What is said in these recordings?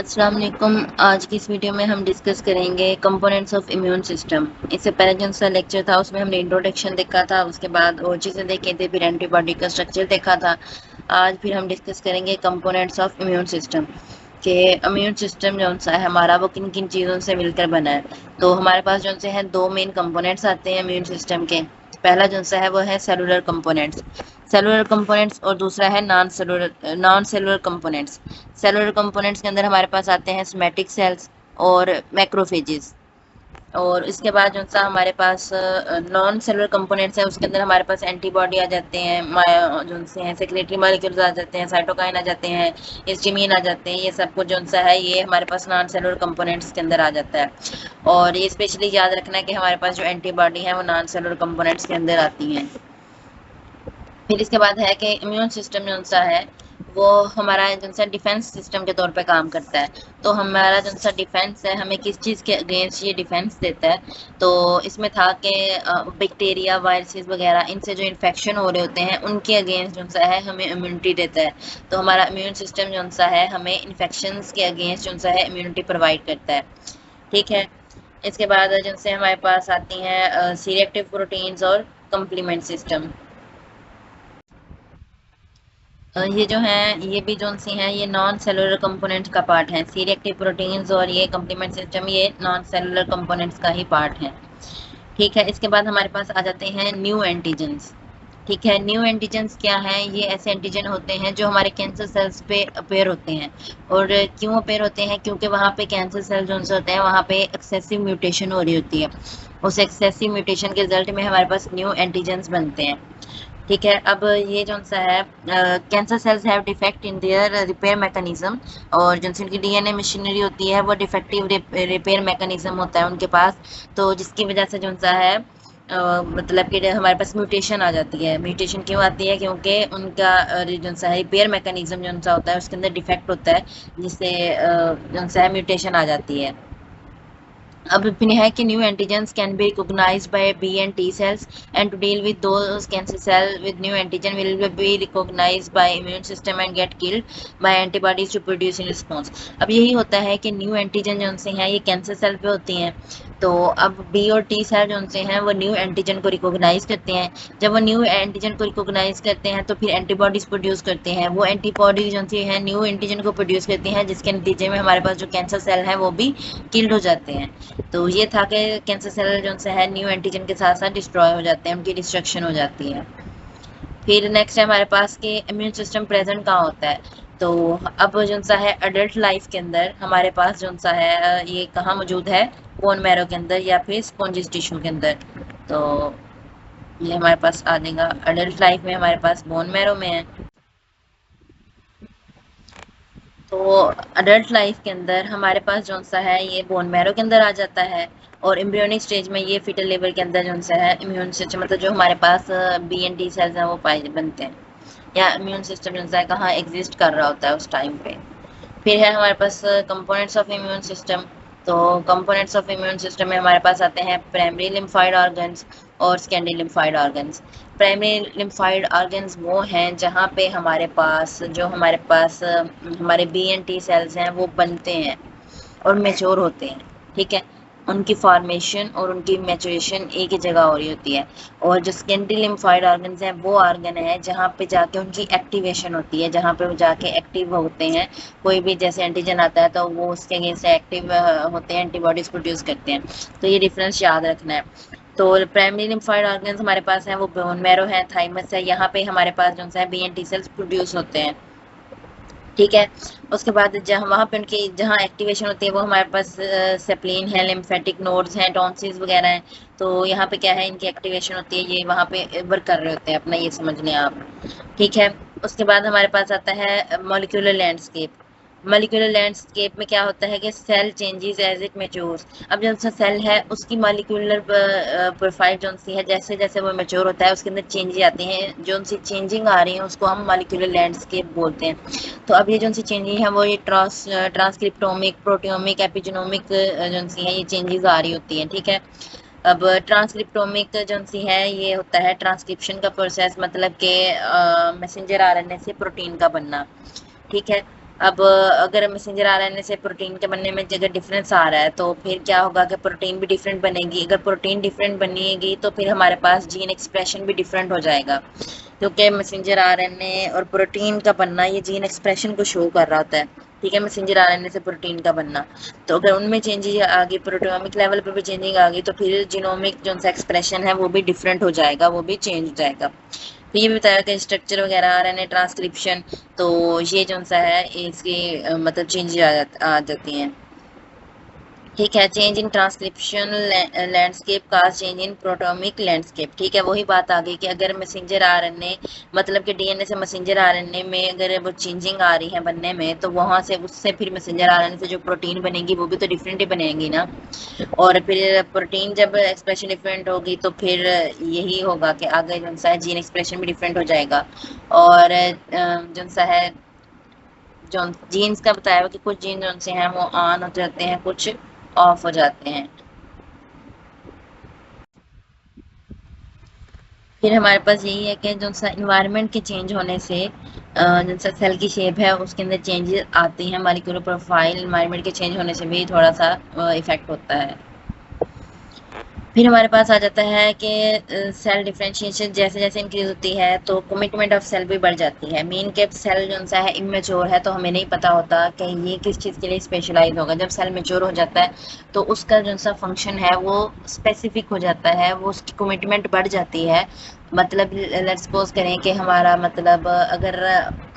अस्सलाम वालेकुम। आज की इस वीडियो में हम डिस्कस करेंगे कंपोनेंट्स ऑफ इम्यून सिस्टम। इससे पहले जो सा लेक्चर था उसमें हमने इंट्रोडक्शन देखा था, उसके बाद और चीज़ें देखी थी, फिर एंटीबॉडी का स्ट्रक्चर देखा था। आज फिर हम डिस्कस करेंगे कंपोनेंट्स ऑफ इम्यून सिस्टम कि इम्यून सिस्टम जो सा है हमारा वो किन किन चीज़ों से मिलकर बना है। तो हमारे पास जो से है दो मेन कंपोनेंट्स आते हैं इम्यून सिस्टम के। पहला जो सा है वो है सेलुलर कंपोनेंट्स, सेलुलर कंपोनेंट्स, और दूसरा है non cellular components. Cellular components के अंदर हमारे पास आते हैं सोमैटिक सेल्स और मैक्रोफेजेस। और इसके बाद जो सा हमारे पास नॉन सेलुलर कंपोनेंट्स है उसके अंदर हमारे पास एंटीबॉडी आ जाते हैं, जो से हैं सेक्रेटरी मॉलिक्यूल्स आ जाते हैं, साइटोकाइन आ जाते हैं, हिस्टामिन आ जाते हैं। ये सब कुछ जो सा है ये हमारे पास नॉन सेलुलर कंपोनेंट्स के अंदर आ जाता है। और ये स्पेशली याद रखना है कि हमारे पास जो एंटीबॉडी है वो नॉन सेलुलर कंपोनेंट्स के अंदर आती हैं। फिर इसके बाद है कि इम्यून सिस्टम जो सा है वो हमारा जो सा डिफेंस सिस्टम के तौर पे काम करता है। तो हमारा जो सा डिफेंस है हमें किस चीज़ के अगेंस्ट ये डिफेंस देता है। तो इसमें था कि बैक्टीरिया, वायरसेस वगैरह इनसे जो इन्फेक्शन हो रहे होते हैं उनके अगेंस्ट जो सा है हमें इम्यूनिटी देता है। तो हमारा इम्यून सिस्टम जो सा है हमें इन्फेक्शंस के अगेंस्ट जो सा है इम्यूनिटी प्रोवाइड करता है। ठीक है। इसके बाद जिनसे हमारे पास आती हैं सी रिएक्टिव प्रोटीन्स और कम्प्लीमेंट सिस्टम। ये जो हैं ये भी जो सी हैं ये नॉन सेलुलर कंपोनेंट्स का पार्ट है। सी रिएक्टिव प्रोटीन्स और ये कम्प्लीमेंट सिस्टम ये नॉन सेलुलर कंपोनेंट्स का ही पार्ट है। ठीक है। इसके बाद हमारे पास आ जाते हैं न्यू एंटीजेंस। ठीक है। न्यू एंटीजेंस क्या है? ये ऐसे एंटीजन होते हैं जो हमारे कैंसर सेल्स पे अपेयर होते हैं। और क्यों अपेयर होते हैं? क्योंकि वहाँ पे कैंसर सेल जो होते हैं वहाँ पे एक्सेसिव म्यूटेशन हो रही होती है। उस एक्सेसिव म्यूटेशन के रिजल्ट में हमारे पास न्यू एंटीजेंस बनते हैं। ठीक है। अब ये जो सा है cancer cells have defect in their repair mechanism. और जो उनकी डीएनए मशीनरी होती है वो डिफेक्टिव रिपेयर मैकेनिज्म होता है उनके पास। तो जिसकी वजह से जो सा है मतलब कि हमारे पास म्यूटेशन आ जाती है। म्यूटेशन क्यों आती है? क्योंकि उनका जो सा है रिपेयर मैकेनिज्म जो सा होता है उसके अंदर डिफेक्ट होता है, जिससे जो सा है म्यूटेशन आ जाती है। अब फिर है कि new antigens can be recognised by B and T cells and to deal with those cancer cell with new antigen will be recognised by immune system and get killed by antibodies to produce in response. अब यही होता है कि new antigen जो उनसे हैं ये cancer cell पे होती हैं। तो अब बी और टी सेल जो उनसे हैं वो न्यू एंटीजन को रिकॉग्नाइज करते हैं। जब वो न्यू एंटीजन को रिकॉग्नाइज करते हैं तो फिर एंटीबॉडीज प्रोड्यूस करते हैं। वो एंटीबॉडीज जो सी हैं न्यू एंटीजन को प्रोड्यूस करती हैं, जिसके नतीजे में हमारे पास जो कैंसर सेल हैं वो भी किल्ड हो जाते हैं। तो ये था कि कैंसर सेल जो है न्यू एंटीजन के साथ साथ डिस्ट्रॉय हो जाते हैं, उनकी डिस्ट्रक्शन हो जाती है। फिर नेक्स्ट है हमारे पास कि इम्यून सिस्टम प्रेजेंट कहाँ होता है। तो अब जो सा है अडल्ट लाइफ के अंदर हमारे पास जो सा है ये कहाँ मौजूद है? बोन मैरो के अंदर या फिर स्पॉन्जिस टिश्यू के अंदर। तो ये हमारे पास आ जाएगा अडल्ट लाइफ में, हमारे पास बोन मैरो में है। तो अडल्ट लाइफ के अंदर हमारे पास जो सा है ये बोन मैरो के अंदर आ जाता है। और एम्ब्रियोनिक स्टेज में ये फीटल लेवल के अंदर जो सा है इम्यून सिस्टम मतलब जो हमारे पास बी एंड टी सेल्स हैं वो पाए बनते हैं, या इम्यून सिस्टम जो है कहाँ एग्जिस्ट कर रहा होता है उस टाइम पे। फिर है हमारे पास कंपोनेंट्स ऑफ इम्यून सिस्टम। तो कंपोनेंट्स ऑफ इम्यून सिस्टम में हमारे पास आते हैं प्राइमरी लिम्फाइड ऑर्गन्स और secondary lymphoid organs. Primary lymphoid organs वो हैं जहाँ पे हमारे पास हमारे बी एंड टी सेल्स हैं वो बनते हैं और मेच्योर होते हैं। ठीक है। उनकी फॉर्मेशन और उनकी मैचुरेशन एक ही जगह हो रही होती है। और जो सेकेंडरी लिम्फाइड ऑर्गन्स हैं वो ऑर्गन है जहाँ पे जाके उनकी एक्टिवेशन होती है, जहाँ पे वो जाके एक्टिव होते हैं। कोई भी जैसे एंटीजन आता है तो वो उसके अगेंस्ट एक्टिव होते हैं, एंटीबॉडीज प्रोड्यूस करते हैं। तो ये डिफरेंस याद रखना है। तो प्राइमरी लिम्फाइड ऑर्गन्स हमारे पास हैं वो बोन मैरो है, थाइमस है, यहाँ पे हमारे पास जो है B and T cells produce होते हैं। ठीक है। उसके बाद जहाँ वहाँ पे उनकी जहाँ एक्टिवेशन होती है वो हमारे पास सेप्लिन है, लिम्फेटिक नोड्स हैं, टॉन्सिल्स वगैरह हैं। तो यहाँ पे क्या है इनकी एक्टिवेशन होती है, ये वहाँ पे वर्क कर रहे होते हैं अपना, ये समझ लें आप। ठीक है। उसके बाद हमारे पास आता है मॉलिक्यूलर लैंडस्केप। मॉलिक्यूलर लैंडस्केप में क्या होता है कि cell changes as it matures. अब जो सा सेल है उसकी मॉलिक्यूलर प्रोफाइल जो सी है जैसे जैसे वो मैच्योर होता है उसके अंदर चेंजेस आती हैं, जो सी चेंजिंग आ रही है उसको हम मॉलिक्यूलर लैंडस्केप बोलते हैं। तो अब ये जो सी चेंजेस हैं वो ये ट्रांसक्रिप्टोमिक, प्रोटियोमिक, एपिजेनोमिक जो सी है ये चेंजेस आ रही होती हैं। ठीक है। अब ट्रांसक्रिप्टोमिक जो सी है ये होता है ट्रांसक्रिप्शन का प्रोसेस, मतलब कि मैसेंजर आरएनए से प्रोटीन का बनना। ठीक है। अब अगर मैसेंजर आरएनए से प्रोटीन के बनने में अगर डिफरेंस आ रहा है तो फिर क्या होगा कि प्रोटीन भी डिफरेंट बनेगी। अगर प्रोटीन डिफरेंट बनेगी तो फिर हमारे पास जीन एक्सप्रेशन भी डिफरेंट हो जाएगा, क्योंकि मैसेंजर आरएनए और प्रोटीन का बनना ये जीन एक्सप्रेशन को शो कर रहा होता है। ठीक है, मैसेंजर आरएनए से प्रोटीन का बनना, तो अगर उनमें चेंजेस आ गई, प्रोटियोमिक लेवल पर भी चेंजिंग आ गई, तो फिर जीनोमिक जो सा एक्सप्रेशन है वो भी डिफरेंट हो जाएगा, वो भी चेंज हो जाएगा। तो ये भी बताया कि स्ट्रक्चर वगैरह आरएनए ट्रांसक्रिप्शन, तो ये जो सा है इसकी मतलब चेंज आ जाती हैं। ठीक है, चेंज इन ट्रांसक्रिप्शन लैंडस्केप का चेंज इन प्रोटोमिक लैंडस्केप। ठीक है, वही बात आ गई कि अगर मैसेंजर आरएनए मतलब कि डीएनए से मैसेंजर आरएनए में अगर वो चेंजिंग आ रही है बनने में, तो वहां से उससे फिर मैसेंजर आरएनए से जो प्रोटीन बनेगी वो भी तो डिफरेंट ही बनेगी ना। और फिर प्रोटीन जब एक्सप्रेशन डिफरेंट होगी तो फिर यही होगा कि आगे जो सा है जीन एक्सप्रेशन भी डिफरेंट हो जाएगा। और जो सा है जो जीन्स का बताया हुआ कि कुछ जीन जो से हैं वो ऑन हो जाते हैं, कुछ ऑफ हो जाते हैं। फिर हमारे पास यही है कि जो सा इन्वायरमेंट के चेंज होने से जो सा सेल की शेप है उसके अंदर चेंजेस आती हैं। मॉलिक्यूलर प्रोफाइल इन्वायरमेंट के चेंज होने से भी थोड़ा सा इफेक्ट होता है। फिर हमारे पास आ जाता है कि सेल डिफरेंशिएशन जैसे जैसे इंक्रीज होती है तो कमिटमेंट ऑफ सेल भी बढ़ जाती है। मीन के सेल जो सा है इमेच्योर है तो हमें नहीं पता होता कि ये किस चीज़ के लिए स्पेशलाइज होगा। जब सेल मेच्योर हो जाता है तो उसका जो सा फंक्शन है वो स्पेसिफिक हो जाता है, वो उसकी कमिटमेंट बढ़ जाती है। मतलब लेट्स सपोज करें कि हमारा मतलब अगर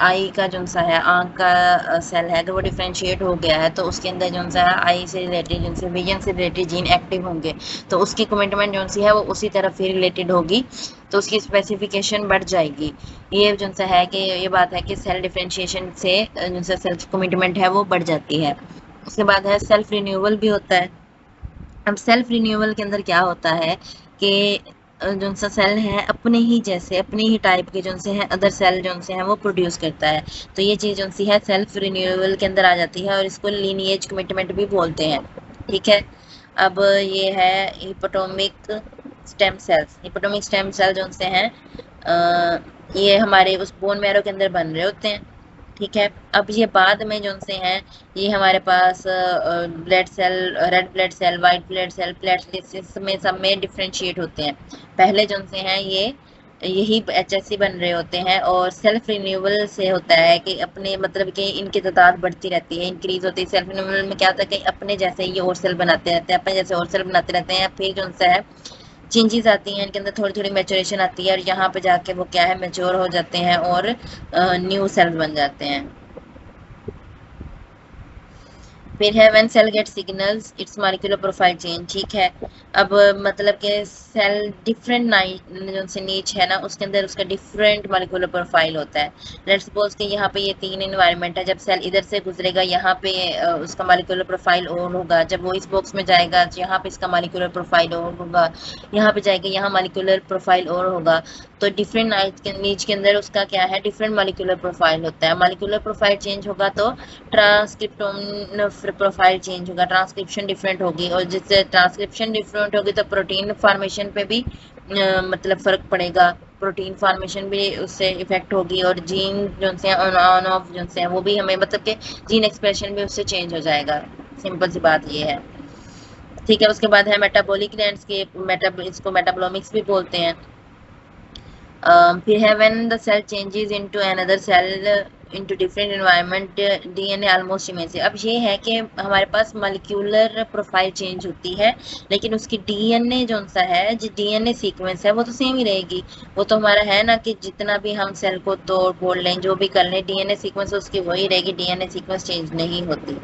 आई का जो सा है आँख का सेल है, अगर वो डिफ्रेंशिएट हो गया है तो उसके अंदर जो सा है आई से रिलेटेड जो विजन से रिलेटेड जीन एक्टिव होंगे, तो उसकी कमिटमेंट जो सी है वो उसी तरफ ही रिलेटेड होगी, तो उसकी स्पेसिफिकेशन बढ़ जाएगी। ये जो सा है कि ये बात है कि सेल डिफ्रेंशिएशन से जो सा सेल की कमिटमेंट है वो बढ़ जाती है। उसके बाद है सेल्फ रिन्यूअल भी होता है। अब सेल्फ रिन्यूअल के अंदर क्या होता है कि जो सा सेल है अपने ही जैसे अपने ही टाइप के जो से हैं अदर सेल जो से हैं वो प्रोड्यूस करता है, तो ये चीज़ जो सी है सेल्फ रिन्यूअल के अंदर आ जाती है और इसको लीनिएज कमिटमेंट भी बोलते हैं। ठीक है, अब ये है हिपोटोमिक स्टेम सेल्स। हिपोटोमिक स्टेम सेल जो से हैं ये हमारे उस बोन मैरो के अंदर बन रहे होते हैं। ठीक है, अब ये बाद में जो से हैं ये हमारे पास blood cell, red blood cell, white blood cell, platelets में सब में डिफ्रेंशिएट होते हैं। पहले जो से हैं ये यही एचएससी बन रहे होते हैं और सेल्फ रिन्यूअल से होता है कि अपने मतलब कि इनकी तादाद बढ़ती रहती है, इंक्रीज होती है। सेल्फ रिन्यूअल में क्या होता है कि अपने जैसे ये और सेल बनाते रहते हैं, अपने जैसे और सेल बनाते रहते हैं, फिर जो सा है चेंजेस आती हैं इनके अंदर, थोड़ी थोड़ी मैचुरेशन आती है और यहाँ पे जाके वो क्या है मैच्योर हो जाते हैं और न्यू सेल्स बन जाते हैं। फिर है when cell gets signals its molecular profile change. ठीक है, अब मतलब कि सेल डिफरेंट जो से नीच है ना उसके अंदर उसका डिफरेंट मॉलिक्यूलर प्रोफाइल होता है। लेट्स सपोज कि यहाँ पे ये तीन इन्वायरमेंट है, जब सेल इधर से गुजरेगा यहाँ पे उसका मॉलिक्यूलर प्रोफाइल और होगा, जब वो इस बॉक्स में जाएगा यहाँ पे इसका मॉलिक्यूलर प्रोफाइल और होगा, यहाँ पे जाएगा यहाँ मॉलिक्यूलर प्रोफाइल और होगा। तो डिफरेंट नीच के अंदर उसका क्या है डिफरेंट मॉलिक्यूलर प्रोफाइल होता है। मॉलिक्यूलर प्रोफाइल चेंज होगा तो ट्रांसक्रिप्टोम प्रोफाइल चेंज होगा, ट्रांसक्रिप्शन डिफरेंट होगी, और जिससे ट्रांसक्रिप्शन डिफरेंट होगी तो प्रोटीन फॉर्मेशन पे भी मतलब फर्क पड़ेगा, प्रोटीन फॉर्मेशन भी उससे इफेक्ट होगी, और जीन जो से ऑन ऑफ जो से वो भी हमें मतलब कि जीन एक्सप्रेशन भी उससे चेंज हो जाएगा। सिंपल सी बात ये है। ठीक है, उसके बाद है मेटाबॉलिक लैंडस्केप, इसको मेटाबोलॉमिक्स भी बोलते हैं। फिर है when the cell changes into another cell into different environment DNA almost same है। अब ये है कि हमारे पास मॉलिक्यूलर प्रोफाइल चेंज होती है लेकिन उसकी डीएनए जो सा है जो डीएनए सीक्वेंस है वो तो सेम ही रहेगी। वो तो हमारा है ना कि जितना भी हम सेल को तोड़ फोड़ लें जो भी कर लें डीएनए सीक्वेंस उसकी वही रहेगी, डीएनए सीक्वेंस चेंज नहीं होती।